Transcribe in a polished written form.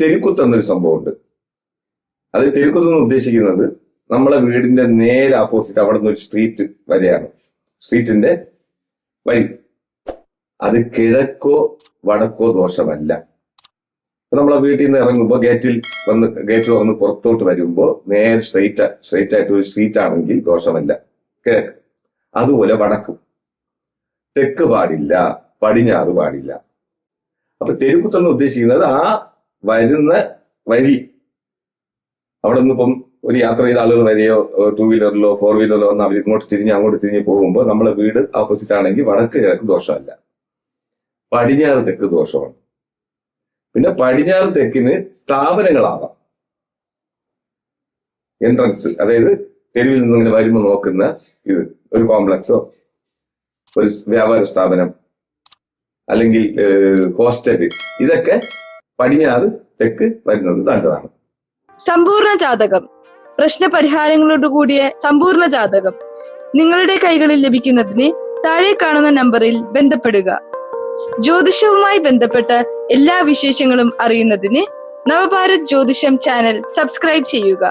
തെരുക്കുത്ത് എന്നൊരു സംഭവമുണ്ട്. അത് തെരുക്കുത്ത് എന്ന് ഉദ്ദേശിക്കുന്നത് നമ്മളെ വീടിന്റെ നേരെ ഓപ്പോസിറ്റ് അവിടെ നിന്ന് ഒരു സ്ട്രീറ്റ് വരെയാണ്. സ്ട്രീറ്റിന്റെ വഴി അത് കിഴക്കോ വടക്കോ ദോഷമല്ല. നമ്മളെ വീട്ടിൽ നിന്ന് ഇറങ്ങുമ്പോൾ ഗേറ്റ് വന്ന് പുറത്തോട്ട് വരുമ്പോൾ നേരെ സ്ട്രെയിറ്റ് ആയിട്ട് ഒരു സ്ട്രീറ്റ് ആണെങ്കിൽ ദോഷമല്ല കിഴക്ക്. അതുപോലെ വടക്കും. തെക്ക് പാടില്ല, പടിഞ്ഞാറ് പാടില്ല. അപ്പൊ തെരുക്കുത്തെന്ന് ഉദ്ദേശിക്കുന്നത് ആ വരുന്ന വഴി അവിടെ നിന്ന് ഇപ്പം ഒരു യാത്ര ചെയ്ത ആളുകൾ വരെയോ 2 വീലറിലോ 4 വീലറിലോ വന്ന് അവർ അങ്ങോട്ട് തിരിഞ്ഞ് പോകുമ്പോൾ നമ്മളെ വീട് ഓപ്പോസിറ്റ് ആണെങ്കിൽ വടക്ക് കിഴക്ക് ദോഷമല്ല, പടിഞ്ഞാറ് തെക്ക് ദോഷമാണ്. പിന്നെ പടിഞ്ഞാറ് തെക്കിന് സ്ഥാപനങ്ങളാവാം. എൻട്രൻസ്, അതായത് തെരുവിൽ നിന്ന് ഇങ്ങനെ വരുമ്പോൾ നോക്കുന്ന ഇത് ഒരു കോംപ്ലക്സോ ഒരു വ്യാപാര സ്ഥാപനം അല്ലെങ്കിൽ ഹോസ്റ്റല്, ഇതൊക്കെ പടിഞ്ഞാറ് തെക്ക് വരുന്നത് നല്ലതാണ്. സമ്പൂർണ്ണ ജാതകം, പ്രശ്നപരിഹാരങ്ങളോട് കൂടിയ സമ്പൂർണ്ണ ജാതകം നിങ്ങളുടെ കൈകളിൽ ലഭിക്കുന്നതിന് താഴെ കാണുന്ന നമ്പറിൽ ബന്ധപ്പെടുക. ജ്യോതിഷവുമായി ബന്ധപ്പെട്ട എല്ലാ വിശേഷങ്ങളും അറിയുന്നതിന് നവഭാരത് ജ്യോതിഷം ചാനൽ സബ്സ്ക്രൈബ് ചെയ്യുക.